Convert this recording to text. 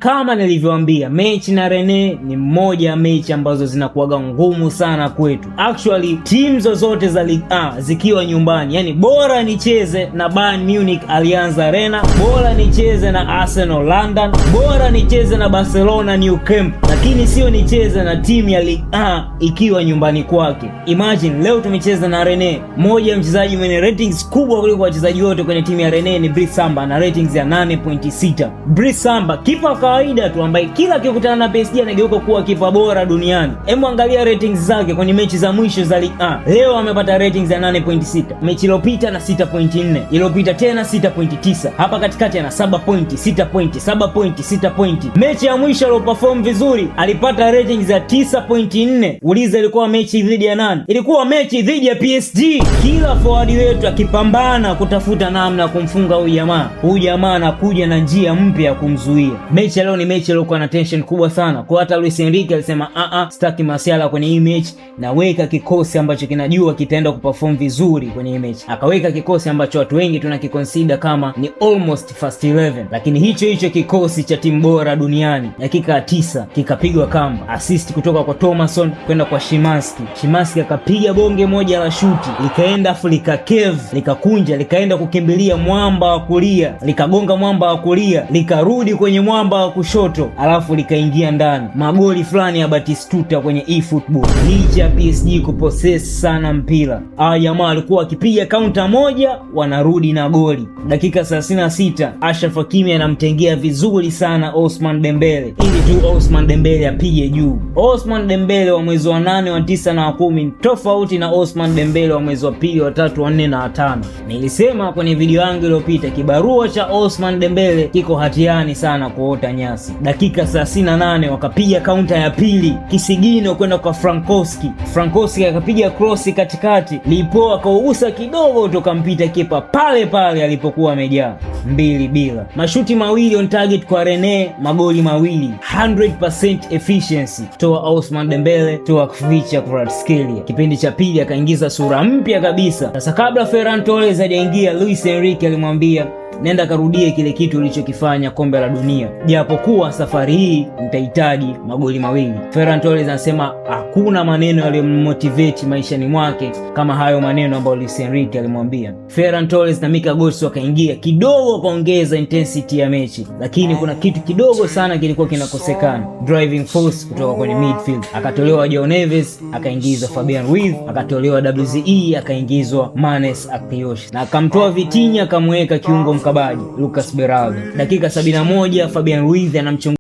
Kama nilivyowaambia, mechi na Rennes ni mmoja ya mechi ambazo zinakuwaga ngumu sana kwetu. Actually, timu zozote za Ligue 1 zikiwa nyumbani, yani bora nicheze na Bayern Munich Allianz Arena, bora nicheze na Arsenal London, bora nicheze na Barcelona Nou Camp, lakini sio nicheze na timu ya Ligue 1 ikiwa nyumbani kwake. Imagine leo tumecheza na Rennes, moja ya mchezaji mwenye ratings kubwa kuliko wachezaji wote kwenye timu ya Rennes ni Brice Samba na ratings ya 8.6. Brice Samba kipa kawaida tu ambaye kila akikutana na PSG anageuka kuwa kipa bora duniani. Hebu angalia ratings zake kwenye mechi za mwisho za Ligue 1. Leo amepata ratings ya 8.6. Mechi iliyopita na 6.4. Iliyopita tena 6.9. Hapa katikati ana 7 point, 6 point, 7 point, 6 point. Mechi ya mwisho aliyoperform vizuri alipata ratings ya 9.4. Uliza ilikuwa mechi dhidi ya nani? Ilikuwa mechi dhidi ya PSG. Kila forward wetu akipambana kutafuta namna ya kumfunga huyu jamaa. Huyu jamaa anakuja na njia mpya ya kumzuia. Mechi leo ni mechi iliyokuwa na tension kubwa sana. Kwa hata Luis Enrique alisema sitaki masiala kwenye hii mechi, na weka kikosi ambacho kinajua kitaenda kuperform vizuri kwenye hii mechi. Akaweka kikosi ambacho watu wengi tunakiconsider kama ni almost first 11, lakini hicho kikosi cha timu bora duniani dakika ya 9 kikapigwa kamba. Assist kutoka kwa Thomasson kwenda kwa Szymanski. Szymanski akapiga bonge moja la shuti, likaenda Afrika Cave, likakunja, likaenda kukimbilia mwamba wa kulia, likagonga mwamba wa kulia, likarudi kwenye mwamba wa kushoto, alafu likaingia ndani. Magoli fulani ya Batistuta kwenye eFootball. Licha ya PSG kupossess sana mpira, jamaa alikuwa akipiga counter moja wanarudi na goli. Dakika 36 Achraf Hakimi anamtengea vizuri sana Ousmane Dembele ili tu Ousmane Dembele apige juu. Ousmane Dembele wa mwezi wa 8, wa 9 na wa 10 tofauti na Ousmane Dembele wa mwezi wa 2, wa 3, wa 4 na wa 5. Nilisema kwenye video yangu iliyopita kibarua cha Ousmane Dembele kiko hatiani sana kuota nyasi. Dakika 38 wakapiga counter ya pili, kisigino kwenda kwa Frankowski. Frankowski akapiga cross katikati, Lipo akaugusa kidogo tukampita kipa pale pale alipokuwa amejaa. 2-2. Mashuti mawili on target kwa Rennes, magoli mawili. 100% efficiency. Toa Ousmane Dembele, toa Kvaratskhelia. Kipindi cha pili akaingiza sura mpya kabisa. Sasa kabla Ferran Torres hajaingia, Luis Enrique alimwambia nenda karudie kile kitu ulichokifanya kombe la dunia, japokuwa safari hii nitahitaji magoli mawili. Ferran Torres anasema hakuna maneno yaliyommotivate maishani mwake kama hayo maneno ambayo Luis Enrique alimwambia. Ferran Torres na Mika Gossi wakaingia kidogo kaongeza intensity ya mechi, lakini kuna kitu kidogo sana kilikuwa kinakosekana, driving force kutoka kwenye midfield. Akatolewa João Neves, akaingizwa Fabian Ruiz, akatolewa WZE, akaingizwa Manes Akiosh, na akamtoa Vitinha akamweka kiungo mkabaji Lucas Beraldo. Dakika 71 Fabian Ruiz anamchungulia